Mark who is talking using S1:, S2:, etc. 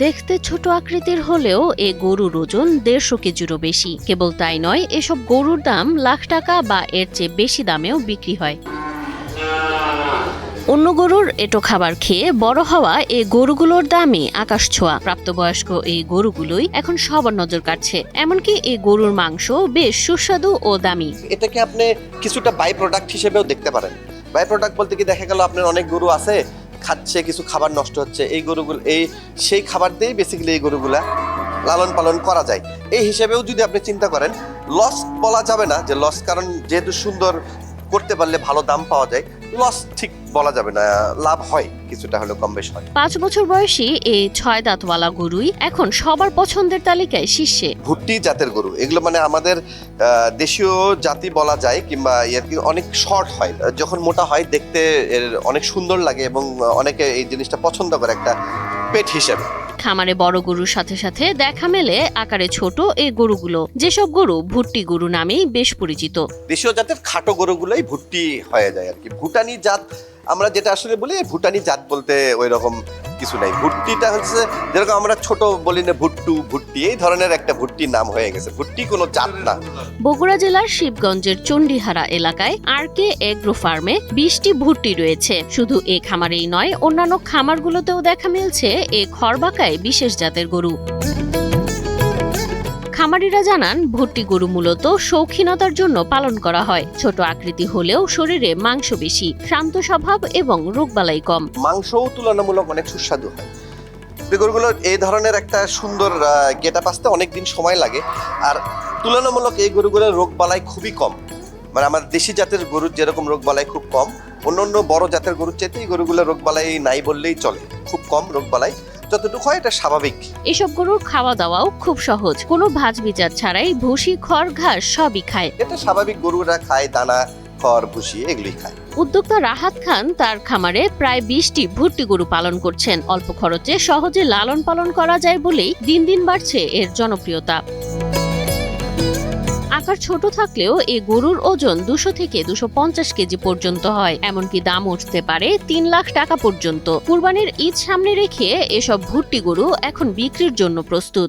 S1: দেখতে ছোট আকৃতির হলেও এ গরুর ওজন 150 কেজিরও বেশি। কেবল তাই নয়, এসব গরুর দাম লাখ টাকা বা এর চেয়ে বেশি দামেও বিক্রি হয়। অন্য গরুর এঁটো খাবার খেয়ে বড় হওয়া এই গরুগুলোর দামই আকাশ ছোঁয়া। প্রাপ্তবয়স্ক এই গরুগুলোই এখন সবার নজর কাটছে। এমনকি এই গরুর মাংস বেশ সুস্বাদু ও দামি।
S2: এটাকে আপনি কিছুটা বাই প্রোডাক্ট হিসেবেও দেখতে পারেন। বাই প্রোডাক্ট বলতে কি, দেখা গেল আপনার অনেক গরু আছে, খাচ্ছে, কিছু খাবার নষ্ট হচ্ছে, এই গরুগুলো সেই খাবার দিয়েই বেসিক্যালি এই গরুগুলা লালন পালন করা যায়। এই হিসেবেও যদি আপনি চিন্তা করেন, লস বলা যাবে না যে লস, কারণ যেহেতু সুন্দর করতে পারলে ভালো দাম পাওয়া যায়, লস ঠিক বলা যাবে না, লাভ হয়, কিছুটা হলেও কম বেশ হয়।
S1: 5 বছর বয়সী এই 6 দাঁতওয়ালা গরুই এখন সবার পছন্দের তালিকায় শীর্ষে।
S2: ভুট্টি জাতের গরু এগুলো, মানে আমাদের দেশীয় জাতি বলা যায়, কিংবা এর কি অনেক শর্ট হয়, যখন মোটা হয় দেখতে এর অনেক সুন্দর লাগে এবং অনেকে এই জিনিসটা পছন্দ করে একটা পেট হিসেবে।
S1: খামারে বড় গরুর সাথে সাথে দেখা মেলে আকারে ছোট এই গরুগুলো, যেসব গরু ভুট্টি গরু নামেই বেশ পরিচিত।
S2: দেশীয় জাতের খাটো গরুগুলোই ভুট্টি হয়ে যায় আর কি। ভুটানি জাত আমরা যেটা আসলে বলি, ভুটানি জাত বলতে ওই রকম কিছু নাই। ভুট্টিটা হচ্ছে যেরকম আমরা ছোট বলি না, ভুট্টু, ভুট্টি, এই ধরনের একটা ভুট্টির নাম হয়ে গেছে। ভুট্টি কোনো জাত না।
S1: বগুড়া জেলার শিবগঞ্জের চণ্ডীহারা এলাকায় আরকে এগ্রো ফার্মে 20টি ভুট্টি রয়েছে। শুধু এ খামারেই নয়, অন্যান্য খামারগুলোতেও দেখা মিলছে এ খড়বাকায় বিশেষ জাতের গরু। খামারিরা জানান, ভুট্টি গরু মূলত শৌখিনতার জন্য পালন করা হয়। ছোট আকৃতি হলেও শরীরে মাংস বেশি, শান্ত স্বভাব এবং রোগবালাই কম।
S2: মাংসও তুলনামূলক অনেক সুস্বাদু হয়। গরুগুলোর এই ধরনের একটা সুন্দর গেটআপ আসতে অনেকদিন সময় লাগে। আর তুলনামূলক এই গরুগুলোর রোগবালাই খুবই কম। মানে আমার দেশি জাতের গরুর যেরকম রোগবালাই খুব কম, অন্য বড় জাতের গরুর চাইতে এই গরুগুলোর রোগবালাই নাই বললেই চলে। খুব কম রোগবালাই, যতটুকু হয় এটা স্বাভাবিক।
S1: এসব গরুর খাওয়া দাওয়াও খুব সহজ, কোনো ভাজ বিচার ছাড়াই ভুসি, খড়, ঘাস সবই খায়।
S2: এটা স্বাভাবিক, গরুরা খায় দানা, খড়, ভুসি এগুলি খায়।
S1: উদ্যোক্তা রাহাত খান তার খামারে প্রায় 20টি ভুট্টি গরু পালন করছেন। অল্প খরচে সহজে লালন পালন করা যায় বলেই দিন দিন বাড়ছে এর জনপ্রিয়তা। আকার ছোট থাকলেও এই গরুর ওজন 200 থেকে 250 কেজি পর্যন্ত হয়। এমনকি দাম উঠতে পারে 3 লাখ টাকা পর্যন্ত। কুরবানির ঈদ সামনে রেখে এসব ভুট্টি গরু এখন বিক্রির জন্য প্রস্তুত।